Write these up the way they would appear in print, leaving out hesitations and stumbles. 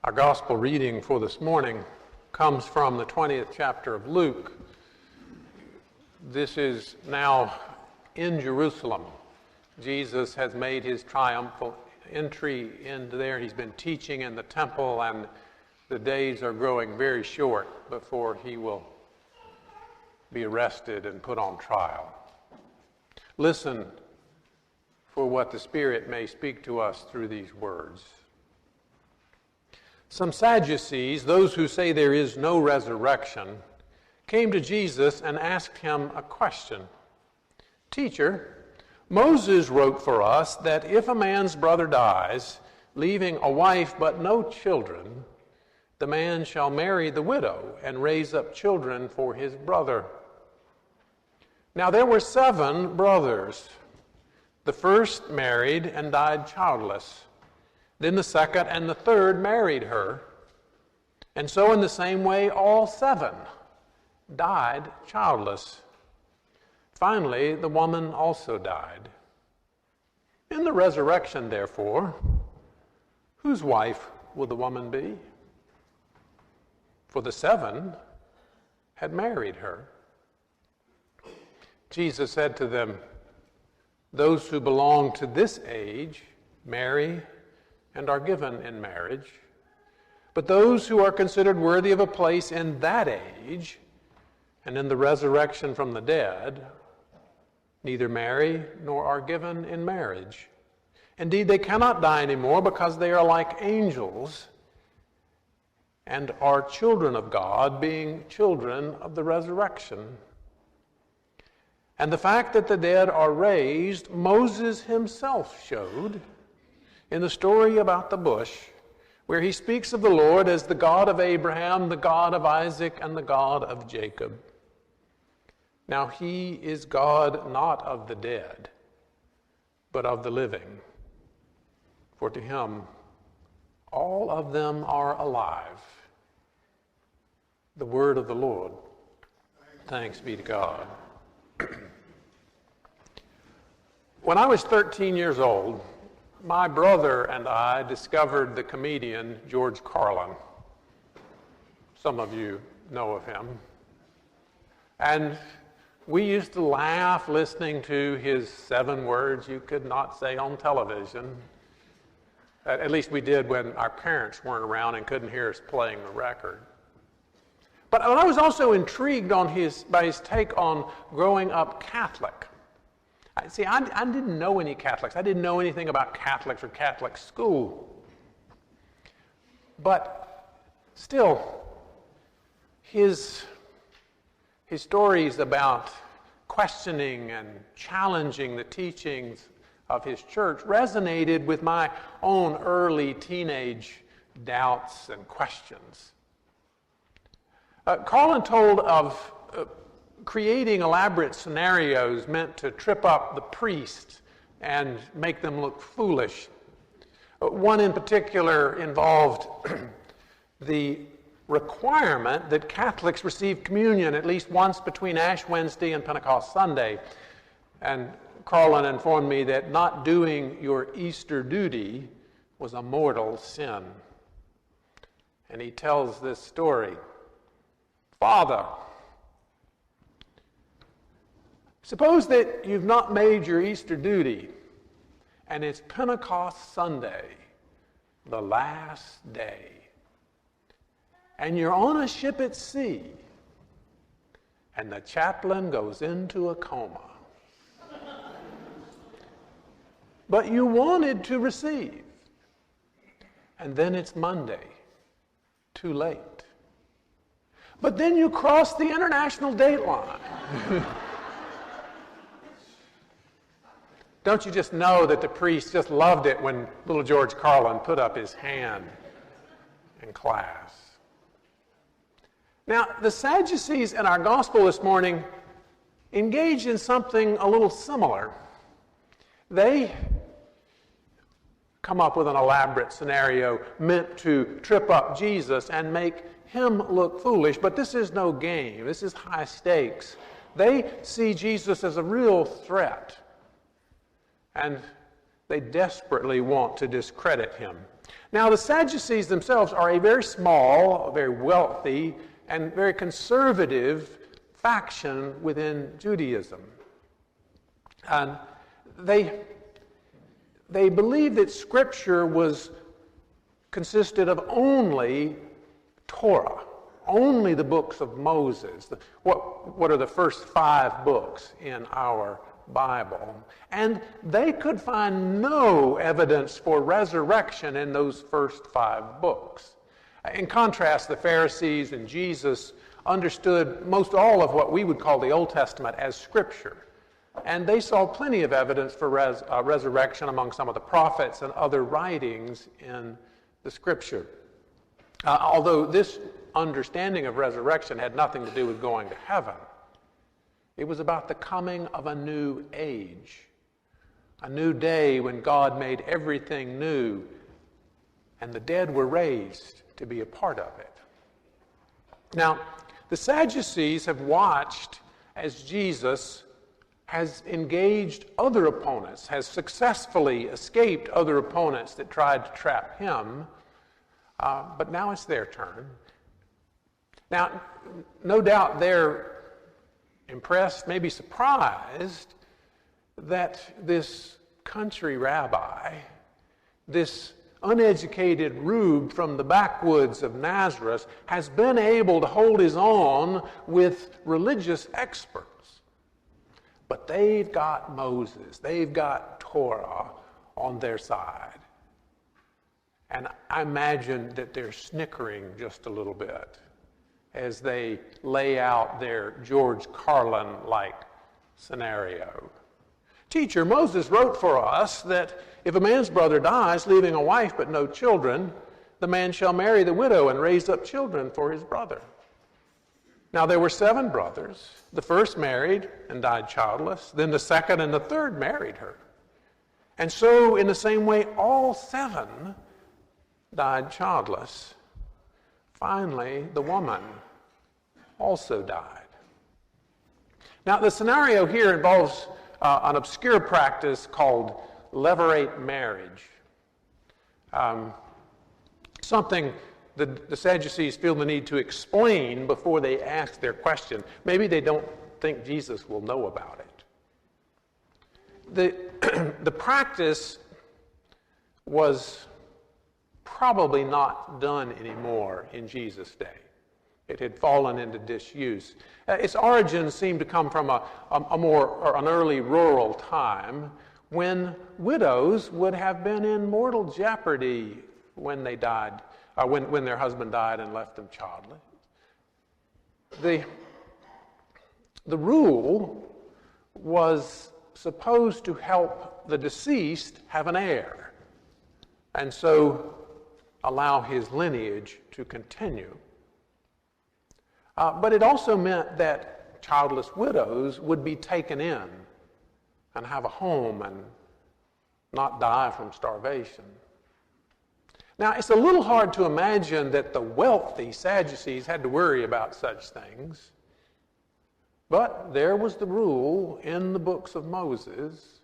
Our gospel reading for this morning comes from the 20th chapter of Luke. This is now in Jerusalem. Jesus has made his triumphal entry into there. He's been teaching in the temple, and the days are growing very short before he will be arrested and put on trial. Listen for what the Spirit may speak to us through these words. Some Sadducees, those who say there is no resurrection, came to Jesus and asked him a question. "Teacher, Moses wrote for us that if a man's brother dies, leaving a wife but no children, the man shall marry the widow and raise up children for his brother. Now there were 7 brothers. The first married and died childless. Then the second and the third married her. And so in the same way, all 7 died childless. Finally, the woman also died. In the resurrection, therefore, whose wife will the woman be? For the 7 had married her." Jesus said to them, "Those who belong to this age marry and are given in marriage. But those who are considered worthy of a place in that age and in the resurrection from the dead neither marry nor are given in marriage. Indeed, they cannot die anymore because they are like angels and are children of God, being children of the resurrection. And the fact that the dead are raised, Moses himself showed in the story about the bush, where he speaks of the Lord as the God of Abraham, the God of Isaac, and the God of Jacob. Now he is God not of the dead, but of the living. For to him all of them are alive." The word of the Lord. Thanks be to God. When I was 13 years old, my brother and I discovered the comedian George Carlin. Some of you know of him. And we used to laugh listening to his 7 words you could not say on television. At least we did when our parents weren't around and couldn't hear us playing the record. But I was also intrigued by his take on growing up Catholic. See, I didn't know any Catholics. I didn't know anything about Catholics or Catholic school. But still, his stories about questioning and challenging the teachings of his church resonated with my own early teenage doubts and questions. Carlin told of creating elaborate scenarios meant to trip up the priest and make them look foolish. One in particular involved the requirement that Catholics receive communion at least once between Ash Wednesday and Pentecost Sunday. And Carlin informed me that not doing your Easter duty was a mortal sin. And he tells this story. "Father, suppose that you've not made your Easter duty, and it's Pentecost Sunday, the last day, and you're on a ship at sea, and the chaplain goes into a coma. But you wanted to receive, and then it's Monday, too late. But then you cross the international date line." Don't you just know that the priest just loved it when little George Carlin put up his hand in class? Now, the Sadducees in our gospel this morning engage in something a little similar. They come up with an elaborate scenario meant to trip up Jesus and make him look foolish, but this is no game. This is high stakes. They see Jesus as a real threat, and they desperately want to discredit him. Now, the Sadducees themselves are a very small, very wealthy, and very conservative faction within Judaism. And they believed that Scripture consisted of only Torah, only the books of Moses. What are the first 5 books in our Bible? And they could find no evidence for resurrection in those first 5 books. In contrast, the Pharisees and Jesus understood most all of what we would call the Old Testament as Scripture. And they saw plenty of evidence for resurrection among some of the prophets and other writings in the Scripture. Although this understanding of resurrection had nothing to do with going to heaven, it was about the coming of a new age, a new day when God made everything new and the dead were raised to be a part of it. Now, the Sadducees have watched as Jesus has engaged other opponents, has successfully escaped other opponents that tried to trap him, but now it's their turn. Now, no doubt they're impressed, maybe surprised, that this country rabbi, this uneducated rube from the backwoods of Nazareth, has been able to hold his own with religious experts. But they've got Moses, they've got Torah on their side. And I imagine that they're snickering just a little bit as they lay out their George Carlin-like scenario. Teacher, Moses wrote for us that if a man's brother dies, leaving a wife but no children, the man shall marry the widow and raise up children for his brother. Now there were 7 brothers. The first married and died childless. Then the second and the third married her. And so in the same way, all 7 died childless. Finally, the woman also died. Now, the scenario here involves an obscure practice called Levirate marriage. Something the Sadducees feel the need to explain before they ask their question. Maybe they don't think Jesus will know about it. The practice was probably not done anymore in Jesus' day. It had fallen into disuse. Its origins seem to come from an early rural time when widows would have been in mortal jeopardy when they died, when their husband died and left them childless. The rule was supposed to help the deceased have an heir, and so allow his lineage to continue. But it also meant that childless widows would be taken in and have a home and not die from starvation. Now, it's a little hard to imagine that the wealthy Sadducees had to worry about such things, but there was the rule in the books of Moses,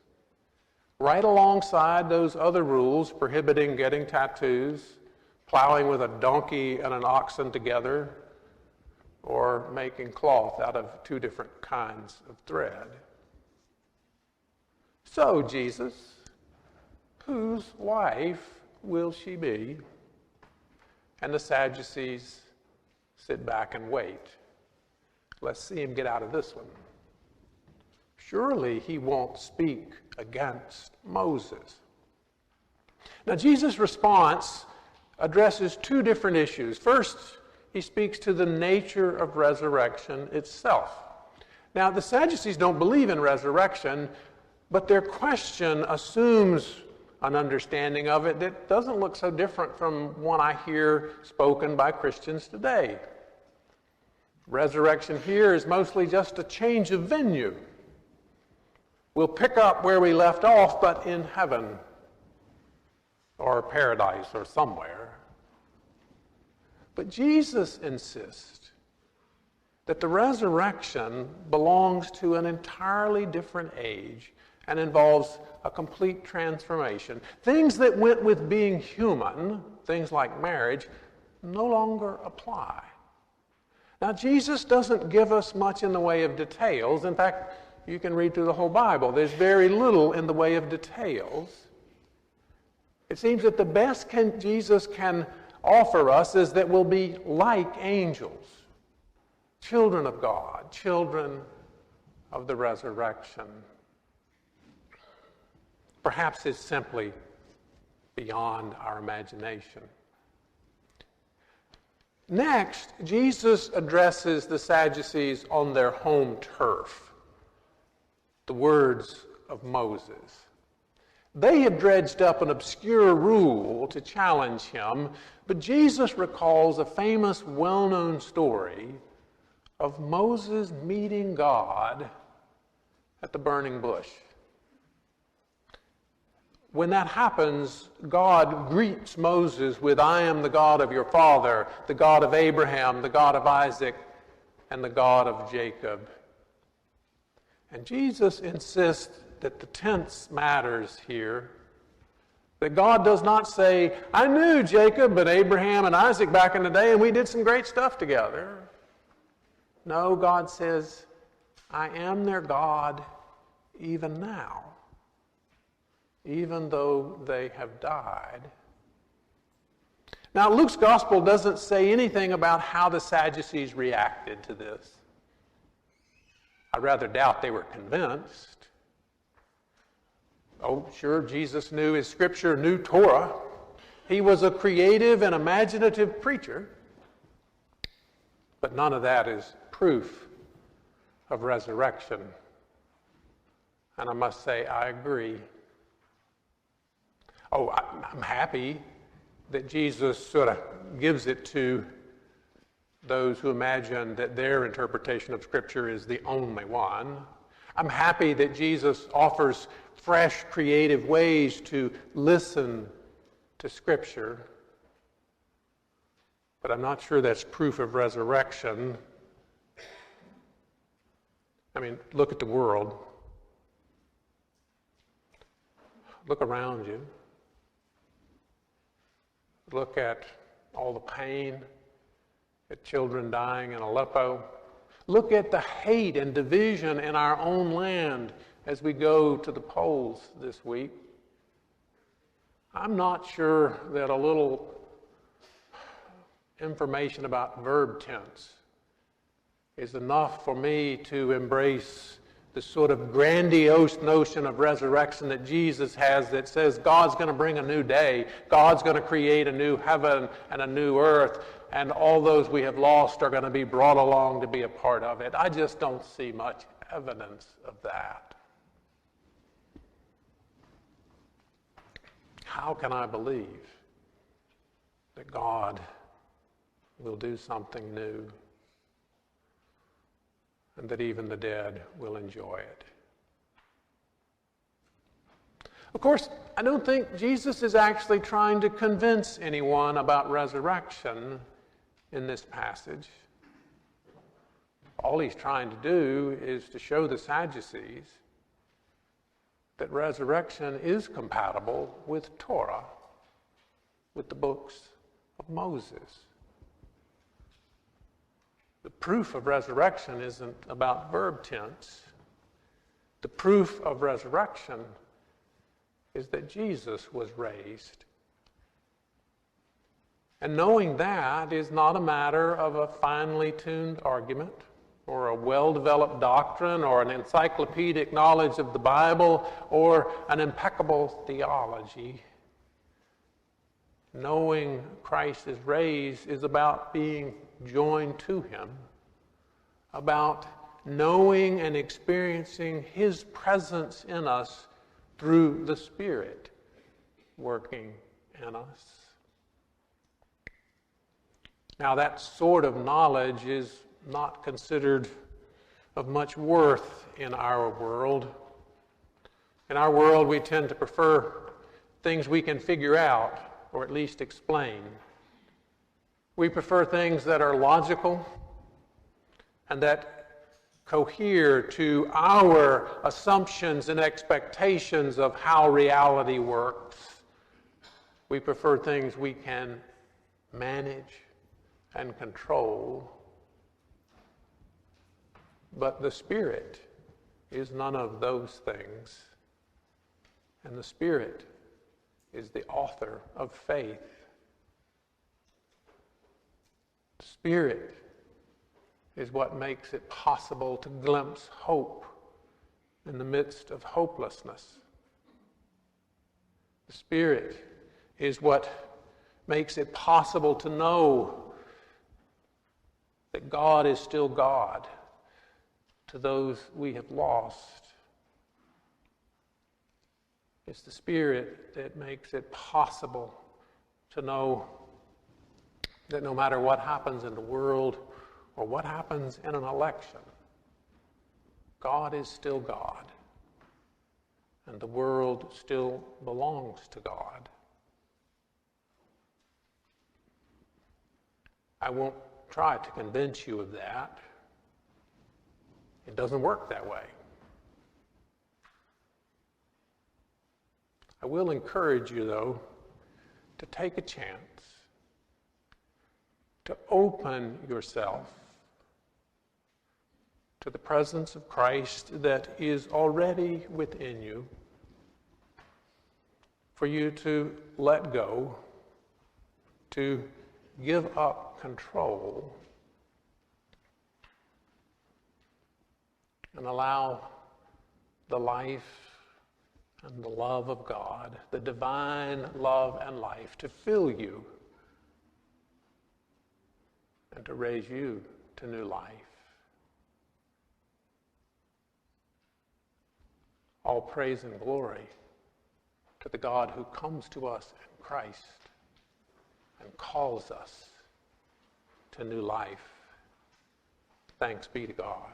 right alongside those other rules prohibiting getting tattoos, plowing with a donkey and an oxen together, or making cloth out of 2 different kinds of thread. So, Jesus, whose wife will she be? And the Sadducees sit back and wait. Let's see him get out of this one. Surely he won't speak against Moses. Now, Jesus' response addresses 2 different issues. First, he speaks to the nature of resurrection itself. Now, the Sadducees don't believe in resurrection, but their question assumes an understanding of it that doesn't look so different from one I hear spoken by Christians today. Resurrection here is mostly just a change of venue. We'll pick up where we left off, but in heaven or paradise or somewhere. But Jesus insists that the resurrection belongs to an entirely different age, and involves a complete transformation. Things that went with being human, things like marriage, no longer apply. Now, Jesus doesn't give us much in the way of details. In fact, you can read through the whole Bible. There's very little in the way of details. It seems that the best Jesus can offer us is that we'll be like angels, children of God, children of the resurrection. Perhaps it's simply beyond our imagination. Next, Jesus addresses the Sadducees on their home turf, the words of Moses. They have dredged up an obscure rule to challenge him, but Jesus recalls a famous, well-known story of Moses meeting God at the burning bush. When that happens, God greets Moses with, "I am the God of your father, the God of Abraham, the God of Isaac, and the God of Jacob." And Jesus insists that the tense matters here, that God does not say, "I knew Jacob and Abraham and Isaac back in the day, and we did some great stuff together." No, God says, "I am their God even now, even though they have died." Now, Luke's gospel doesn't say anything about how the Sadducees reacted to this. I rather doubt they were convinced. Oh, sure, Jesus knew his scripture, knew Torah. He was a creative and imaginative preacher. But none of that is proof of resurrection. And I must say, I agree. Oh, I'm happy that Jesus sort of gives it to those who imagine that their interpretation of Scripture is the only one. I'm happy that Jesus offers fresh, creative ways to listen to Scripture. But I'm not sure that's proof of resurrection. I mean, look at the world. Look around you. Look at all the pain, at children dying in Aleppo. Look at the hate and division in our own land as we go to the polls this week. I'm not sure that a little information about verb tense is enough for me to embrace the sort of grandiose notion of resurrection that Jesus has that says God's going to bring a new day, God's going to create a new heaven and a new earth, and all those we have lost are going to be brought along to be a part of it. I just don't see much evidence of that. How can I believe that God will do something new and that even the dead will enjoy it? Of course, I don't think Jesus is actually trying to convince anyone about resurrection in this passage. All he's trying to do is to show the Sadducees that resurrection is compatible with Torah, with the books of Moses. The proof of resurrection isn't about verb tense. The proof of resurrection is that Jesus was raised. And knowing that is not a matter of a finely tuned argument or a well-developed doctrine or an encyclopedic knowledge of the Bible or an impeccable theology. Knowing Christ is raised is about being joined to him, about knowing and experiencing his presence in us through the Spirit working in us. Now, that sort of knowledge is not considered of much worth in our world. In our world, we tend to prefer things we can figure out or at least explain. We prefer things that are logical and that cohere to our assumptions and expectations of how reality works. We prefer things we can manage and control. But the Spirit is none of those things. And the Spirit is the author of faith. The Spirit is what makes it possible to glimpse hope in the midst of hopelessness. The Spirit is what makes it possible to know that God is still God to those we have lost. It's the Spirit that makes it possible to know that no matter what happens in the world or what happens in an election, God is still God, and the world still belongs to God. I won't try to convince you of that. It doesn't work that way. I will encourage you, though, to take a chance to open yourself to the presence of Christ that is already within you, for you to let go, to give up control, and allow the life and the love of God, the divine love and life, to fill you and to raise you to new life. All praise and glory to the God who comes to us in Christ and calls us to new life. Thanks be to God.